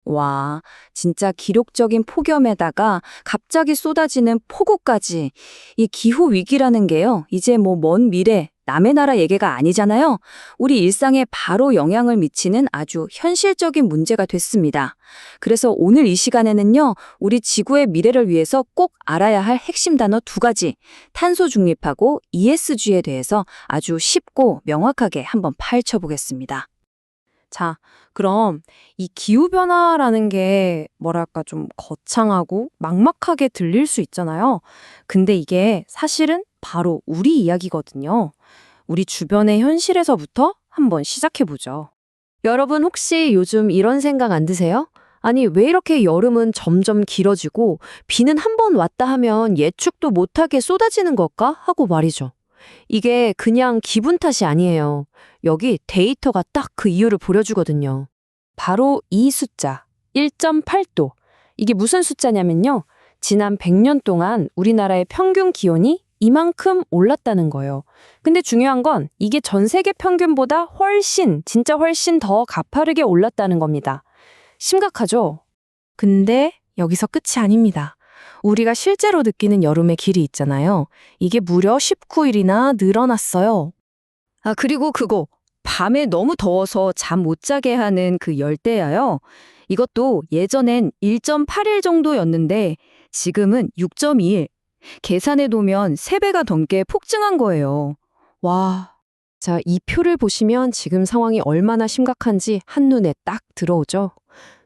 와, 진짜 기록적인 폭염에다가 갑자기 쏟아지는 폭우까지. 이 기후 위기라는 게요, 이제 뭐 먼 미래, 남의 나라 얘기가 아니잖아요. 우리 일상에 바로 영향을 미치는 아주 현실적인 문제가 됐습니다. 그래서 오늘 이 시간에는요, 우리 지구의 미래를 위해서 꼭 알아야 할 핵심 단어 두 가지, 탄소 중립하고 ESG에 대해서 아주 쉽고 명확하게 한번 파헤쳐 보겠습니다. 자, 그럼 이 기후변화라는 게 뭐랄까 좀 거창하고 막막하게 들릴 수 있잖아요. 근데 이게 사실은 바로 우리 이야기거든요. 우리 주변의 현실에서부터 한번 시작해보죠. 여러분 혹시 요즘 이런 생각 안 드세요? 아니, 왜 이렇게 여름은 점점 길어지고 비는 한 번 왔다 하면 예측도 못하게 쏟아지는 걸까? 하고 말이죠. 이게 그냥 기분 탓이 아니에요. 여기 데이터가 딱 그 이유를 보여주거든요. 바로 이 숫자, 1.8도. 이게 무슨 숫자냐면요. 지난 100년 동안 우리나라의 평균 기온이 이만큼 올랐다는 거예요. 근데 중요한 건 이게 전 세계 평균보다 진짜 훨씬 더 가파르게 올랐다는 겁니다. 심각하죠? 근데 여기서 끝이 아닙니다. 우리가 실제로 느끼는 여름의 길이 있잖아요. 이게 무려 19일이나 늘어났어요. 아, 그리고 그거, 밤에 너무 더워서 잠 못 자게 하는 그 열대야요. 이것도 예전엔 1.8일 정도였는데 지금은 6.2일. 계산해 놓으면 3배가 넘게 폭증한 거예요. 와. 자, 이 표를 보시면 지금 상황이 얼마나 심각한지 한눈에 딱 들어오죠.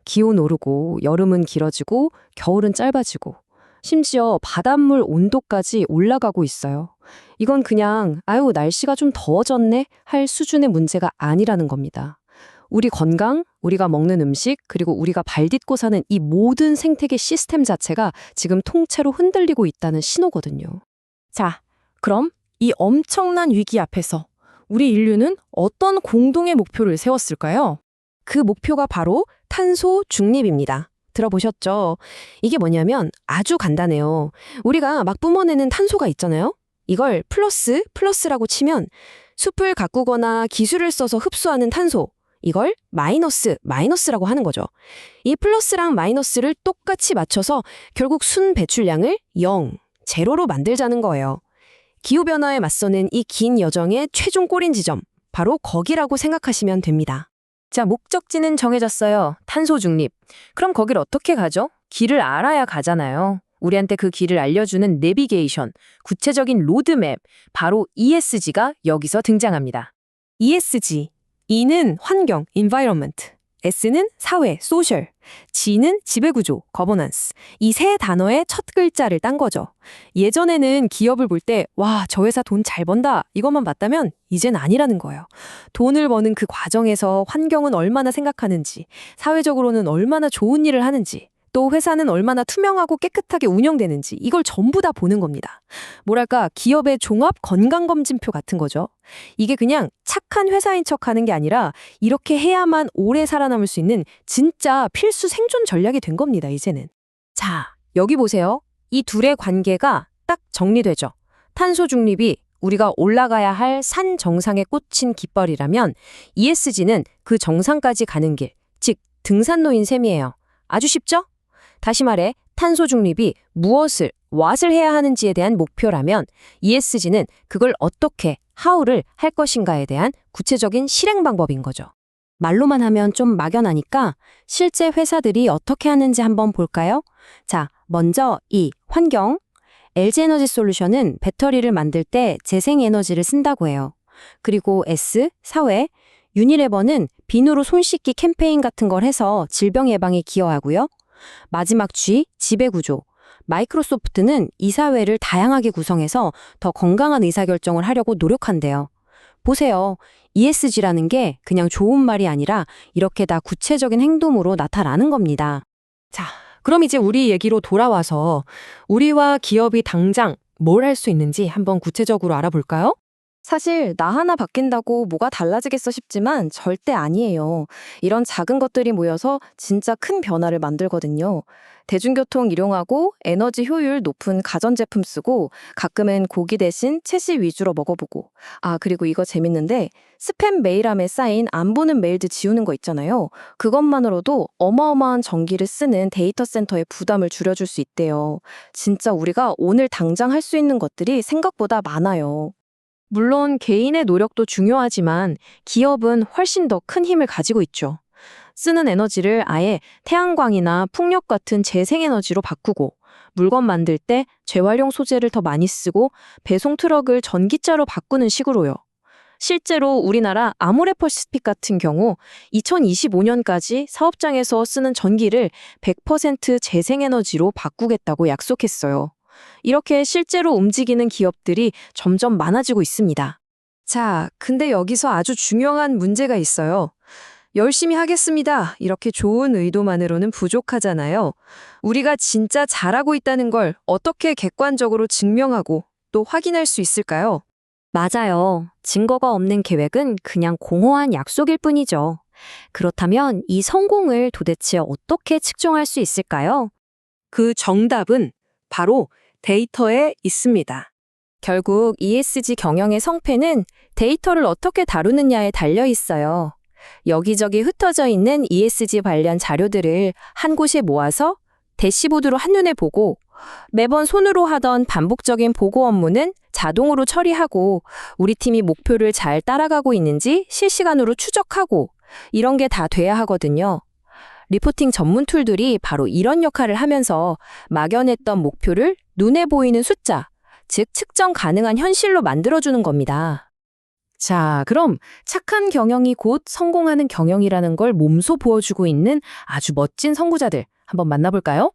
기온 오르고, 여름은 길어지고, 겨울은 짧아지고, 심지어 바닷물 온도까지 올라가고 있어요. 이건 그냥, 아유, 날씨가 좀 더워졌네? 할 수준의 문제가 아니라는 겁니다. 우리 건강, 우리가 먹는 음식, 그리고 우리가 발 딛고 사는 이 모든 생태계 시스템 자체가 지금 통째로 흔들리고 있다는 신호거든요. 자, 그럼 이 엄청난 위기 앞에서 우리 인류는 어떤 공동의 목표를 세웠을까요? 그 목표가 바로 탄소 중립입니다. 들어보셨죠? 이게 뭐냐면 아주 간단해요. 우리가 막 뿜어내는 탄소가 있잖아요. 이걸 플러스라고 치면 숲을 가꾸거나 기술을 써서 흡수하는 탄소. 이걸 마이너스라고 하는 거죠. 이 플러스랑 마이너스를 똑같이 맞춰서 결국 순 배출량을 0, 제로로 만들자는 거예요. 기후변화에 맞서는 이 긴 여정의 최종 꼬린 지점, 바로 거기라고 생각하시면 됩니다. 자, 목적지는 정해졌어요. 탄소 중립. 그럼 거길 어떻게 가죠? 길을 알아야 가잖아요. 우리한테 그 길을 알려주는 내비게이션, 구체적인 로드맵, 바로 ESG가 여기서 등장합니다. ESG, E는 환경, environment, S는 사회, social, G는 지배구조, governance. 이 세 단어의 첫 글자를 딴 거죠. 예전에는 기업을 볼 때, 와, 저 회사 돈 잘 번다, 이것만 봤다면 이젠 아니라는 거예요. 돈을 버는 그 과정에서 환경은 얼마나 생각하는지, 사회적으로는 얼마나 좋은 일을 하는지, 또 회사는 얼마나 투명하고 깨끗하게 운영되는지 이걸 전부 다 보는 겁니다. 뭐랄까, 기업의 종합 건강검진표 같은 거죠. 이게 그냥 착한 회사인 척하는 게 아니라 이렇게 해야만 오래 살아남을 수 있는 진짜 필수 생존 전략이 된 겁니다, 이제는. 자, 여기 보세요. 이 둘의 관계가 딱 정리되죠. 탄소 중립이 우리가 올라가야 할 산 정상에 꽂힌 깃발이라면 ESG는 그 정상까지 가는 길, 즉 등산로인 셈이에요. 아주 쉽죠? 다시 말해 탄소 중립이 무엇을 해야 하는지에 대한 목표라면 ESG는 그걸 어떻게, how를 할 것인가에 대한 구체적인 실행 방법인 거죠. 말로만 하면 좀 막연하니까 실제 회사들이 어떻게 하는지 한번 볼까요? 자, 먼저 이 환경. LG에너지솔루션은 배터리를 만들 때 재생에너지를 쓴다고 해요. 그리고 S, 사회. 유니레버는 비누로 손 씻기 캠페인 같은 걸 해서 질병 예방에 기여하고요. 마지막 G, 지배구조. 마이크로소프트는 이사회를 다양하게 구성해서 더 건강한 의사결정을 하려고 노력한대요. 보세요. ESG라는 게 그냥 좋은 말이 아니라 이렇게 다 구체적인 행동으로 나타나는 겁니다. 자, 그럼 이제 우리 얘기로 돌아와서 우리와 기업이 당장 뭘 할 수 있는지 한번 구체적으로 알아볼까요? 사실 나 하나 바뀐다고 뭐가 달라지겠어 싶지만 절대 아니에요. 이런 작은 것들이 모여서 진짜 큰 변화를 만들거든요. 대중교통 이용하고 에너지 효율 높은 가전제품 쓰고 가끔은 고기 대신 채식 위주로 먹어보고. 아, 그리고 이거 재밌는데 스팸 메일함에 쌓인 안 보는 메일들 지우는 거 있잖아요. 그것만으로도 어마어마한 전기를 쓰는 데이터 센터의 부담을 줄여줄 수 있대요. 진짜 우리가 오늘 당장 할 수 있는 것들이 생각보다 많아요. 물론 개인의 노력도 중요하지만 기업은 훨씬 더 큰 힘을 가지고 있죠. 쓰는 에너지를 아예 태양광이나 풍력 같은 재생에너지로 바꾸고 물건 만들 때 재활용 소재를 더 많이 쓰고 배송 트럭을 전기차로 바꾸는 식으로요. 실제로 우리나라 아모레퍼시픽 같은 경우 2025년까지 사업장에서 쓰는 전기를 100% 재생에너지로 바꾸겠다고 약속했어요. 이렇게 실제로 움직이는 기업들이 점점 많아지고 있습니다. 자, 근데 여기서 아주 중요한 문제가 있어요. 열심히 하겠습니다. 이렇게 좋은 의도만으로는 부족하잖아요. 우리가 진짜 잘하고 있다는 걸 어떻게 객관적으로 증명하고 또 확인할 수 있을까요? 맞아요. 증거가 없는 계획은 그냥 공허한 약속일 뿐이죠. 그렇다면 이 성공을 도대체 어떻게 측정할 수 있을까요? 그 정답은 바로 데이터에 있습니다. 결국 ESG 경영의 성패는 데이터를 어떻게 다루느냐에 달려 있어요. 여기저기 흩어져 있는 ESG 관련 자료들을 한 곳에 모아서 대시보드로 한눈에 보고 매번 손으로 하던 반복적인 보고 업무는 자동으로 처리하고 우리 팀이 목표를 잘 따라가고 있는지 실시간으로 추적하고 이런 게 다 돼야 하거든요. 리포팅 전문 툴들이 바로 이런 역할을 하면서 막연했던 목표를 눈에 보이는 숫자, 즉 측정 가능한 현실로 만들어주는 겁니다. 자, 그럼 착한 경영이 곧 성공하는 경영이라는 걸 몸소 보여주고 있는 아주 멋진 선구자들 한번 만나볼까요?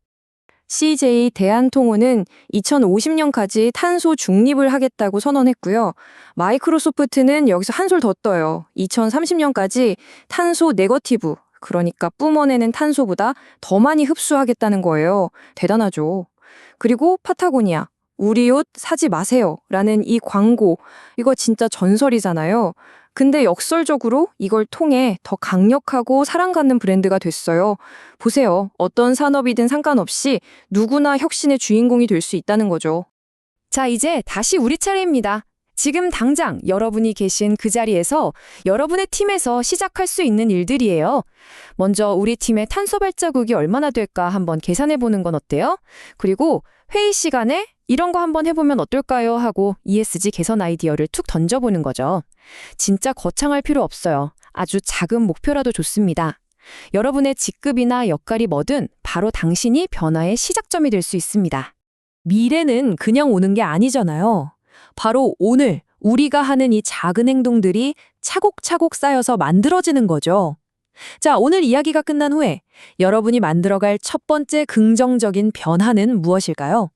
CJ 대한통운은 2050년까지 탄소 중립을 하겠다고 선언했고요. 마이크로소프트는 여기서 한술 더 떠요. 2030년까지 탄소 네거티브, 그러니까 뿜어내는 탄소보다 더 많이 흡수하겠다는 거예요. 대단하죠. 그리고 파타고니아, 우리 옷 사지 마세요 라는 이 광고, 이거 진짜 전설이잖아요. 근데 역설적으로 이걸 통해 더 강력하고 사랑받는 브랜드가 됐어요. 보세요. 어떤 산업이든 상관없이 누구나 혁신의 주인공이 될 수 있다는 거죠. 자, 이제 다시 우리 차례입니다. 지금 당장 여러분이 계신 그 자리에서 여러분의 팀에서 시작할 수 있는 일들이에요. 먼저 우리 팀의 탄소 발자국이 얼마나 될까 한번 계산해 보는 건 어때요? 그리고 회의 시간에 이런 거 한번 해보면 어떨까요? 하고 ESG 개선 아이디어를 툭 던져보는 거죠. 진짜 거창할 필요 없어요. 아주 작은 목표라도 좋습니다. 여러분의 직급이나 역할이 뭐든 바로 당신이 변화의 시작점이 될 수 있습니다. 미래는 그냥 오는 게 아니잖아요. 바로 오늘 우리가 하는 이 작은 행동들이 차곡차곡 쌓여서 만들어지는 거죠. 자, 오늘 이야기가 끝난 후에 여러분이 만들어갈 첫 번째 긍정적인 변화는 무엇일까요?